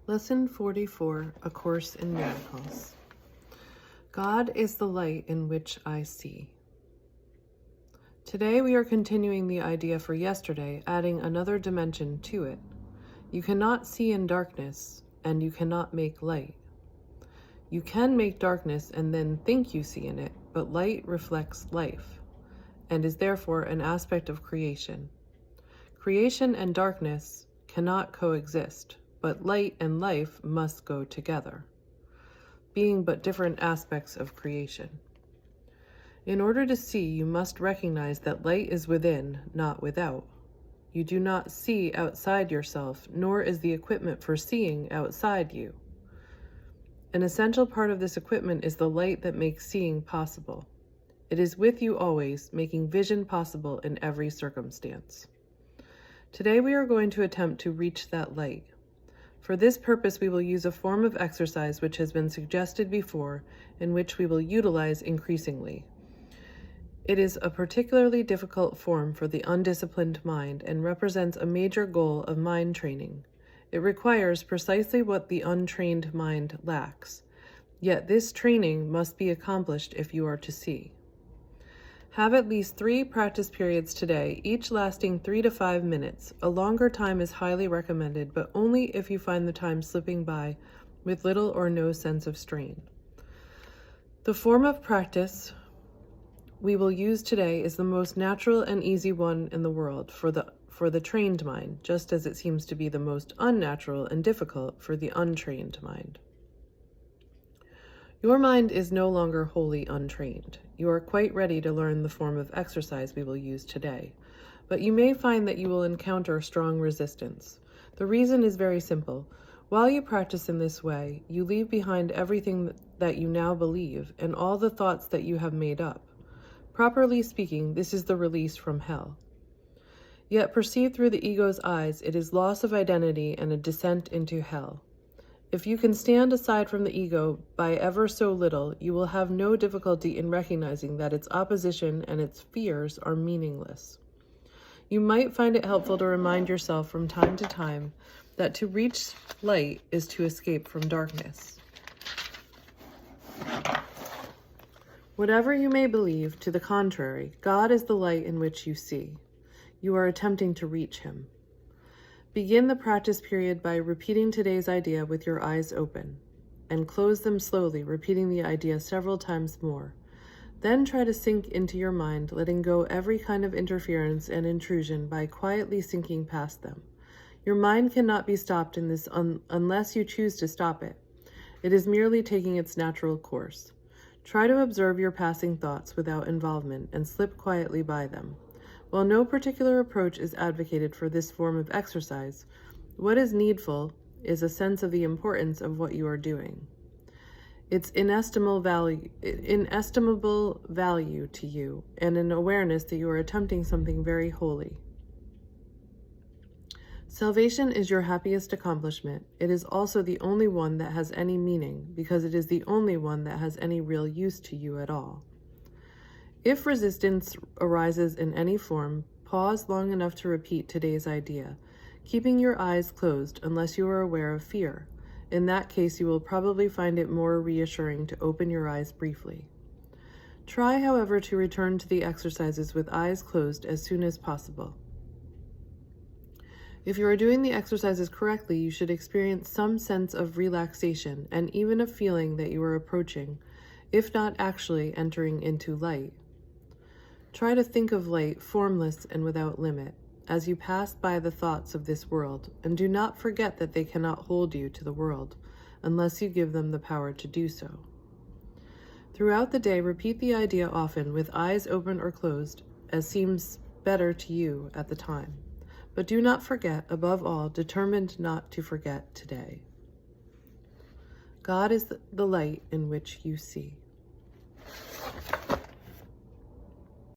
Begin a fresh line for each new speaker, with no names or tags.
Lesson 44, A Course in Miracles. God is the light in which I see. Today we are continuing the idea for yesterday, adding another dimension to it. You cannot see in darkness, and you cannot make light. You can make darkness and then think you see in it, but light reflects life, and is therefore an aspect of creation. Creation and darkness cannot coexist, but light and life must go together, being but different aspects of creation. In order to see, you must recognize that light is within, not without. You do not see outside yourself, nor is the equipment for seeing outside you. An essential part of this equipment is the light that makes seeing possible. It is with you always, making vision possible in every circumstance. Today we are going to attempt to reach that light. For this purpose, we will use a form of exercise which has been suggested before and which we will utilize increasingly. It is a particularly difficult form for the undisciplined mind and represents a major goal of mind training. It requires precisely what the untrained mind lacks. Yet this training must be accomplished if you are to see. Have at least 3 practice periods today, each lasting 3 to 5 minutes. A longer time is highly recommended, but only if you find the time slipping by with little or no sense of strain. The form of practice we will use today is the most natural and easy one in the world for the trained mind, just as it seems to be the most unnatural and difficult for the untrained mind. Your mind is no longer wholly untrained. You are quite ready to learn the form of exercise we will use today, but you may find that you will encounter strong resistance. The reason is very simple. While you practice in this way, you leave behind everything that you now believe and all the thoughts that you have made up. Properly speaking, this is the release from hell. Yet perceived through the ego's eyes, it is loss of identity and a descent into hell. If you can stand aside from the ego by ever so little, you will have no difficulty in recognizing that its opposition and its fears are meaningless. You might find it helpful to remind yourself from time to time that to reach light is to escape from darkness. Whatever you may believe, to the contrary, God is the light in which you see. You are attempting to reach him. Begin the practice period by repeating today's idea with your eyes open, and close them slowly, repeating the idea several times more. Then try to sink into your mind, letting go every kind of interference and intrusion by quietly sinking past them. Your mind cannot be stopped in this unless you choose to stop it. It is merely taking its natural course. Try to observe your passing thoughts without involvement and slip quietly by them. While no particular approach is advocated for this form of exercise, what is needful is a sense of the importance of what you are doing. Its inestimable value to you, and an awareness that you are attempting something very holy. Salvation is your happiest accomplishment. It is also the only one that has any meaning, because it is the only one that has any real use to you at all. If resistance arises in any form, pause long enough to repeat today's idea, keeping your eyes closed unless you are aware of fear. In that case, you will probably find it more reassuring to open your eyes briefly. Try, however, to return to the exercises with eyes closed as soon as possible. If you are doing the exercises correctly, you should experience some sense of relaxation and even a feeling that you are approaching, if not actually entering into light. Try to think of light formless and without limit as you pass by the thoughts of this world, and do not forget that they cannot hold you to the world unless you give them the power to do so. Throughout the day, repeat the idea often with eyes open or closed as seems better to you at the time. But do not forget, above all, determined not to forget today. God is the light in which you see.